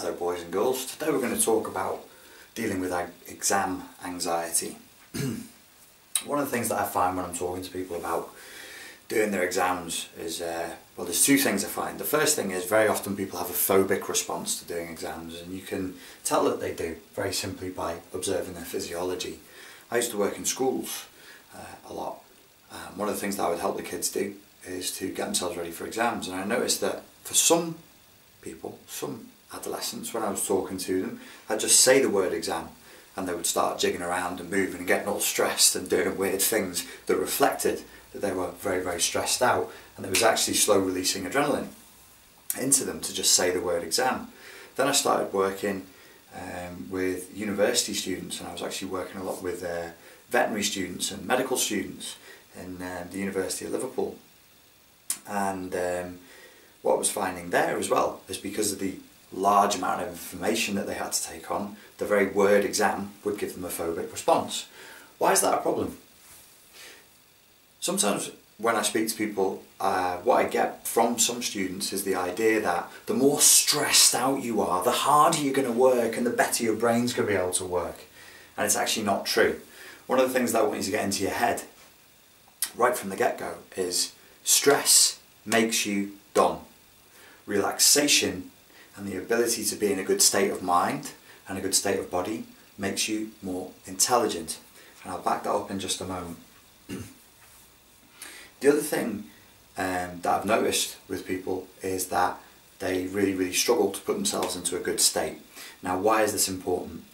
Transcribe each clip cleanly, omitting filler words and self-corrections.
Hello boys and girls, today we're going to talk about dealing with exam anxiety. One of the things that I find when I'm talking to people about doing their exams is, well, there's two things I find. The first thing is very often people have a phobic response to doing exams, and you can tell that they do very simply by observing their physiology. I used to work in schools a lot. One of the things that I would help the kids do is to get themselves ready for exams, and I noticed that for some people, some adolescents, when I was talking to them, I'd just say the word exam and they would start jigging around and moving and getting all stressed and doing weird things that reflected that they were very, very stressed out, and there was actually slow releasing adrenaline into them to just say the word exam. Then I started working with university students, and I was actually working a lot with veterinary students and medical students in the University of Liverpool. And what I was finding there as well is because of the large amount of information that they had to take on, the very word exam would give them a phobic response. Why is that a problem? Sometimes when I speak to people, what I get from some students is the idea that the more stressed out you are, the harder you're going to work and the better your brain's going to be able to work. And it's actually not true. One of the things that I want you to get into your head right from the get-go is stress makes you dumb. Relaxation and the ability to be in a good state of mind and a good state of body makes you more intelligent. And I'll back that up in just a moment. The other thing that I've noticed with people is that they really struggle to put themselves into a good state. Now, why is this important?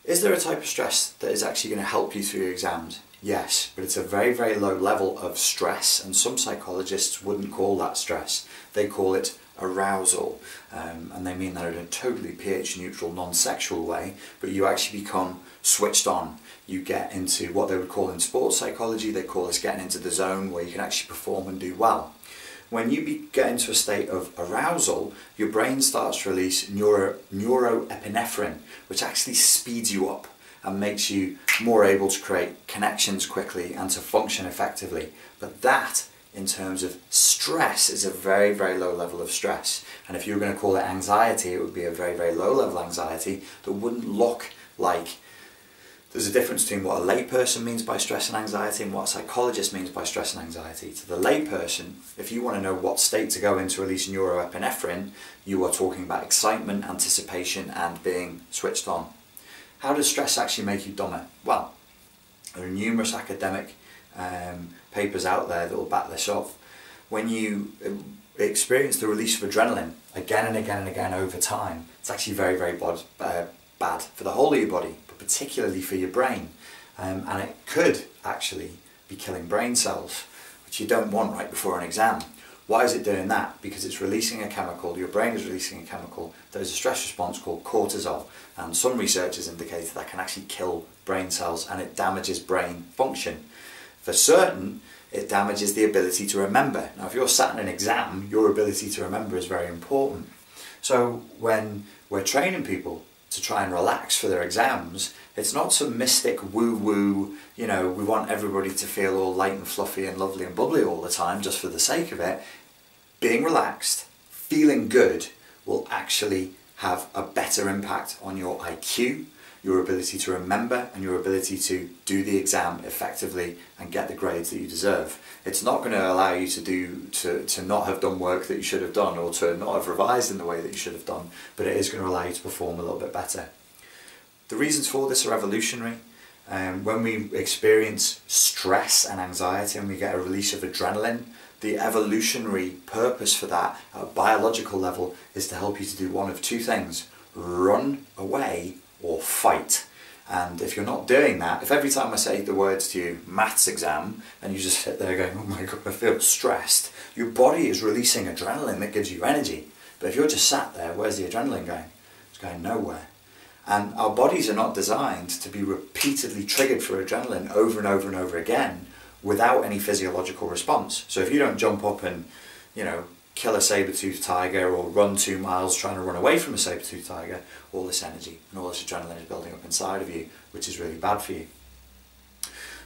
Is there a type of stress that is actually going to help you through your exams? Yes, but it's a very low level of stress, and some psychologists wouldn't call that stress. They call it arousal, and they mean that in a totally pH neutral, non-sexual way, but you actually become switched on. You get into what they would call in sports psychology, they call this getting into the zone where you can actually perform and do well. When you get into a state of arousal, your brain starts to release neuroepinephrine, which actually speeds you up and makes you more able to create connections quickly and to function effectively. But that, in terms of stress, is a very low level of stress. And if you were going to call it anxiety, it would be a very low level anxiety that wouldn't look like. There's a difference between what a layperson means by stress and anxiety and what a psychologist means by stress and anxiety. To the layperson, if you want to know what state to go into release neuroepinephrine, you are talking about excitement, anticipation, and being switched on. How does stress actually make you dumber? Well, there are numerous academic papers out there that will back this up. When you experience the release of adrenaline again and again over time, it's actually very bad for the whole of your body, but particularly for your brain. And it could actually be killing brain cells, which you don't want right before an exam. Why is it doing that? Because it's releasing a chemical, your brain is releasing a chemical, there's a stress response called cortisol, and some researchers indicate that can actually kill brain cells and it damages brain function. For certain, it damages the ability to remember. Now, if you're sat in an exam, your ability to remember is very important. So when we're training people to try and relax for their exams, it's not some mystic woo-woo, you know, we want everybody to feel all light and fluffy and lovely and bubbly all the time just for the sake of it. Being relaxed, feeling good, will actually have a better impact on your IQ, your ability to remember, and your ability to do the exam effectively and get the grades that you deserve. It's not going to allow you to not have done work that you should have done, or to not have revised in the way that you should have done, but it is going to allow you to perform a little bit better. The reasons for this are evolutionary. When we experience stress and anxiety and we get a release of adrenaline, the evolutionary purpose for that at a biological level is to help you to do one of two things: run away or fight. And if you're not doing that, if every time I say the words to you, maths exam, and you just sit there going, oh my god, I feel stressed, your body is releasing adrenaline that gives you energy. But if you're just sat there, where's the adrenaline going? It's going nowhere. And our bodies are not designed to be repeatedly triggered for adrenaline over and over again without any physiological response. So if you don't jump up and, you know, kill a saber-toothed tiger or run 2 miles trying to run away from a saber-toothed tiger, all this energy and all this adrenaline is building up inside of you, which is really bad for you.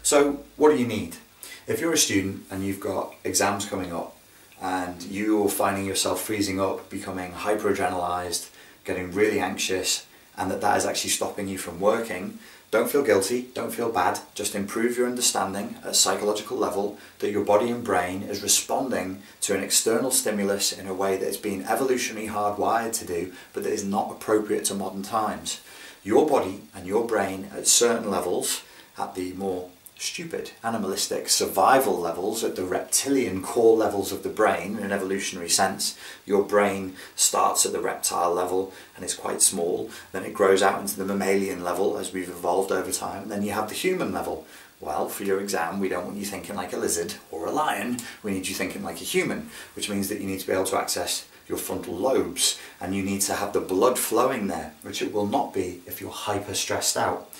So what do you need? If you're a student and you've got exams coming up and you're finding yourself freezing up, becoming hyper-adrenalized, getting really anxious, and that is actually stopping you from working, don't feel guilty, don't feel bad, just improve your understanding at a psychological level that your body and brain is responding to an external stimulus in a way that it's been evolutionarily hardwired to do, but that is not appropriate to modern times. Your body and your brain at certain levels, at the more stupid, animalistic, survival levels, at the reptilian core levels of the brain in an evolutionary sense. Your brain starts at the reptile level and is quite small, then it grows out into the mammalian level as we've evolved over time, and then you have the human level. Well, for your exam, we don't want you thinking like a lizard or a lion, we need you thinking like a human, which means that you need to be able to access your frontal lobes, and you need to have the blood flowing there, which it will not be if you're hyper stressed out.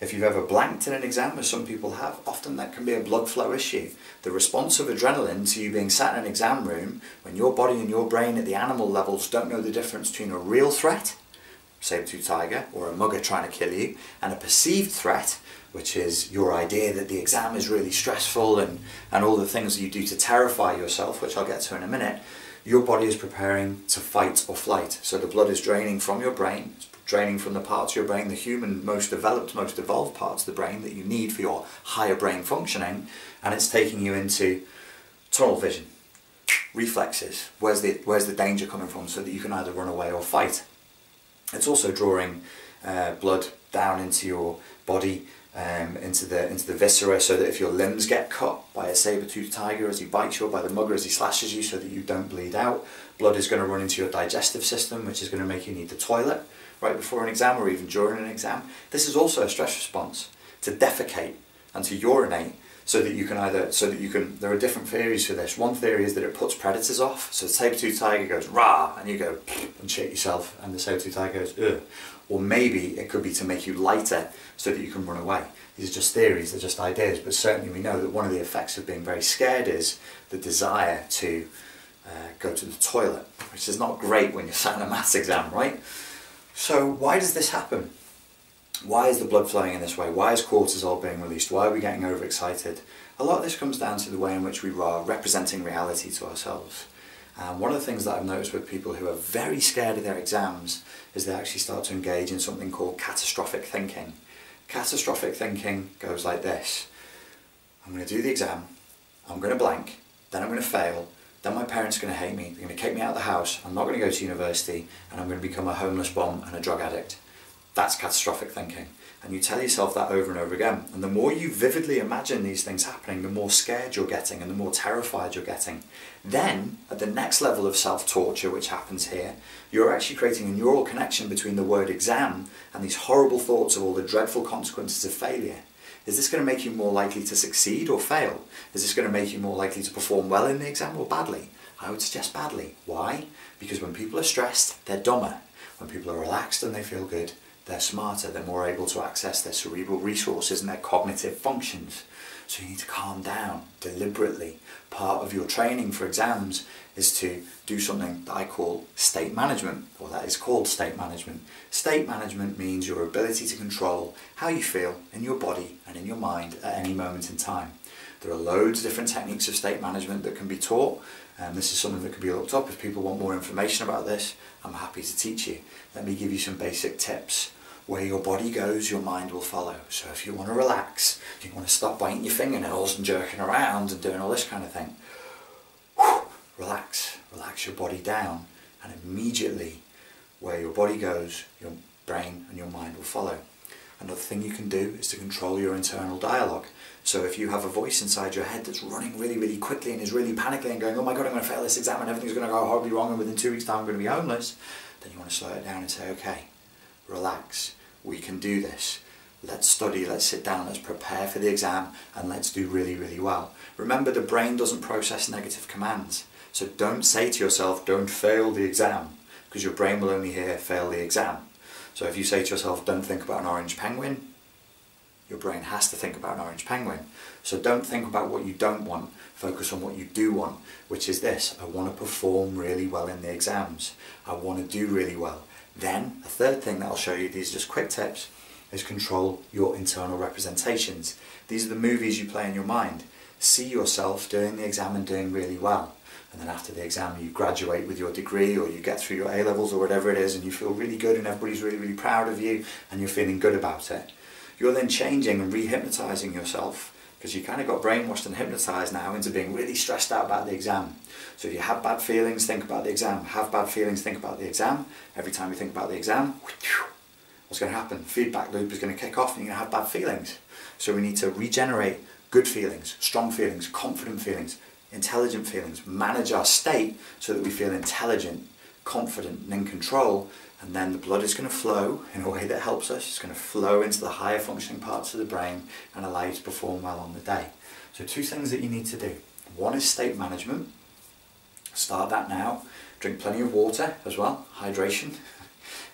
If you've ever blanked in an exam, as some people have, often that can be a blood flow issue. The response of adrenaline to you being sat in an exam room, when your body and your brain at the animal levels don't know the difference between a real threat, saber-toothed tiger, or a mugger trying to kill you, and a perceived threat, which is your idea that the exam is really stressful and all the things that you do to terrify yourself, which I'll get to in a minute, your body is preparing to fight or flight. So the blood is draining from your brain, draining from the parts of your brain, the human, most developed, most evolved parts of the brain that you need for your higher brain functioning, and it's taking you into tunnel vision, reflexes, where's the danger coming from, so that you can either run away or fight. It's also drawing blood down into your body, into the viscera, so that if your limbs get cut by a saber-toothed tiger as he bites you, or by the mugger as he slashes you, so that you don't bleed out, blood is going to run into your digestive system, which is going to make you need the toilet right before an exam or even during an exam. This is also a stress response, to defecate and to urinate, so that you can there are different theories for this. One theory is that it puts predators off, so the saber-toothed tiger goes rah and you go and shit yourself and the saber-toothed tiger goes ugh. Or maybe it could be to make you lighter so that you can run away. These are just theories, they're just ideas, but certainly we know that one of the effects of being very scared is the desire to go to the toilet, which is not great when you're sat in a maths exam, right? So why does this happen? Why is the blood flowing in this way? Why is cortisol being released? Why are we getting overexcited? A lot of this comes down to the way in which we are representing reality to ourselves. And one of the things that I've noticed with people who are very scared of their exams is they actually start to engage in something called catastrophic thinking. Catastrophic thinking goes like this: I'm going to do the exam, I'm going to blank, then I'm going to fail, then my parents are going to hate me, they're going to kick me out of the house, I'm not going to go to university, and I'm going to become a homeless bum and a drug addict. That's catastrophic thinking. And you tell yourself that over and over again. And the more you vividly imagine these things happening, the more scared you're getting and the more terrified you're getting. Then, at the next level of self-torture, which happens here, you're actually creating a neural connection between the word exam and these horrible thoughts of all the dreadful consequences of failure. Is this going to make you more likely to succeed or fail? Is this going to make you more likely to perform well in the exam or badly? I would suggest badly. Why? Because when people are stressed, they're dumber. When people are relaxed and they feel good, they're smarter, they're more able to access their cerebral resources and their cognitive functions. So you need to calm down deliberately. Part of your training for exams is to do something that I call state management, or that is called state management. State management means your ability to control how you feel in your body and in your mind at any moment in time. There are loads of different techniques of state management that can be taught, and this is something that can be looked up. If people want more information about this, I'm happy to teach you. Let me give you some basic tips. Where your body goes, your mind will follow. So if you want to relax, you want to stop biting your fingernails and jerking around and doing all this kind of thing, relax your body down, and immediately where your body goes, your brain and your mind will follow. Another thing you can do is to control your internal dialogue. So if you have a voice inside your head that's running really, really quickly and is really panicking and going, oh my God, I'm going to fail this exam and everything's going to go horribly wrong and within 2 weeks' time I'm going to be homeless, then you want to slow it down and say, okay, relax, we can do this. Let's study, let's sit down, let's prepare for the exam, and let's do really, really well. Remember, the brain doesn't process negative commands. So don't say to yourself, don't fail the exam, because your brain will only hear fail the exam. So if you say to yourself, don't think about an orange penguin, your brain has to think about an orange penguin. So don't think about what you don't want, focus on what you do want, which is this: I want to perform really well in the exams. I want to do really well. Then, a third thing that I'll show you, these are just quick tips, is control your internal representations. These are the movies you play in your mind. see yourself doing the exam and doing really well. And then after the exam you graduate with your degree, or you get through your A-levels or whatever it is, and you feel really good and everybody's really, really proud of you and you're feeling good about it. You're then changing and re-hypnotising yourself, because you kind of got brainwashed and hypnotised now into being really stressed out about the exam. So if you have bad feelings, think about the exam. Have bad feelings, think about the exam. Every time you think about the exam, what's going to happen? Feedback loop is going to kick off and you're going to have bad feelings. So we need to regenerate good feelings, strong feelings, confident feelings, intelligent feelings, manage our state so that we feel intelligent, confident and in control, and then the blood is going to flow in a way that helps us. It's going to flow into the higher functioning parts of the brain and allow you to perform well on the day. So 2 things that you need to do. One is state management. Start that now. Drink plenty of water as well, hydration.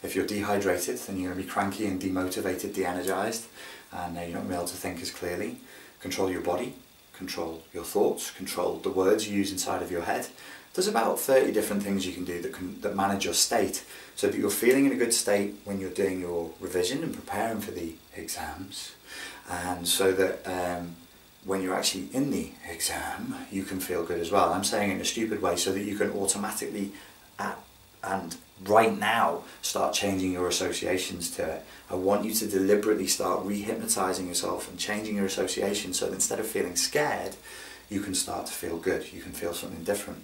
If you're dehydrated, then you're going to be cranky and demotivated, de-energized, and you're not going to be able to think as clearly. Control your body, control your thoughts, control the words you use inside of your head. There's about 30 different things you can do that manage your state, so that you're feeling in a good state when you're doing your revision and preparing for the exams, and so that when you're actually in the exam you can feel good as well. I'm saying it in a stupid way so that you can automatically and right now start changing your associations to it. I want you to deliberately start re-hypnotising yourself and changing your associations, so that instead of feeling scared you can start to feel good, you can feel something different.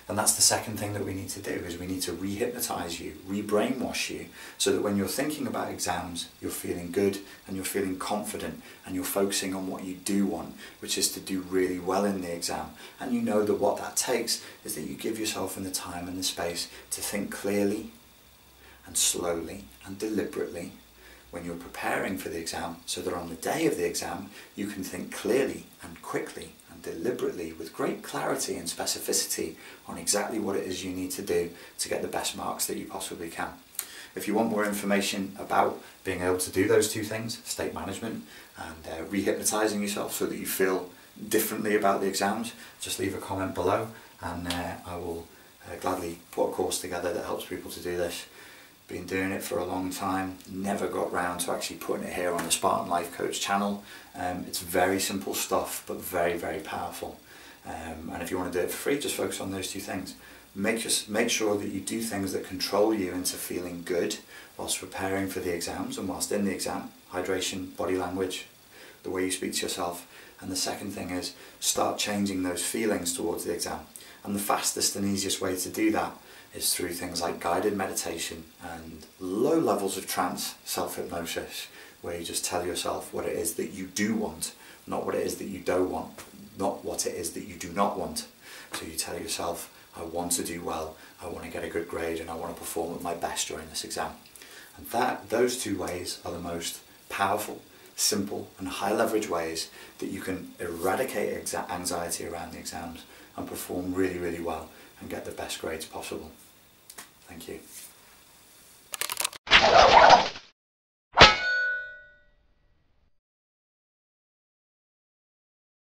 And that's the second thing that we need to do, is we need to re-hypnotise you, re-brainwash you, so that when you're thinking about exams, you're feeling good and you're feeling confident and you're focusing on what you do want, which is to do really well in the exam. And you know that what that takes is that you give yourself in the time and the space to think clearly and slowly and deliberately when you're preparing for the exam, so that on the day of the exam you can think clearly and quickly and deliberately with great clarity and specificity on exactly what it is you need to do to get the best marks that you possibly can. If you want more information about being able to do those 2 things, state management and re-hypnotising yourself so that you feel differently about the exams, just leave a comment below and I will gladly put a course together that helps people to do this. Been doing it for a long time, never got round to actually putting it here on the Spartan Life Coach channel. It's very simple stuff, but very, very powerful. And if you want to do it for free, just focus on those 2 things. Make sure that you do things that control you into feeling good whilst preparing for the exams and whilst in the exam. Hydration, body language, the way you speak to yourself. And the second thing is start changing those feelings towards the exam. And the fastest and easiest way to do that is through things like guided meditation and low levels of trance self-hypnosis, where you just tell yourself what it is that you do want, not what it is that you don't want, not what it is that you do not want. So you tell yourself, I want to do well, I want to get a good grade, and I want to perform at my best during this exam. And those 2 ways are the most powerful, simple and high leverage ways that you can eradicate anxiety around the exams and perform really, really well and get the best grades possible. Thank you.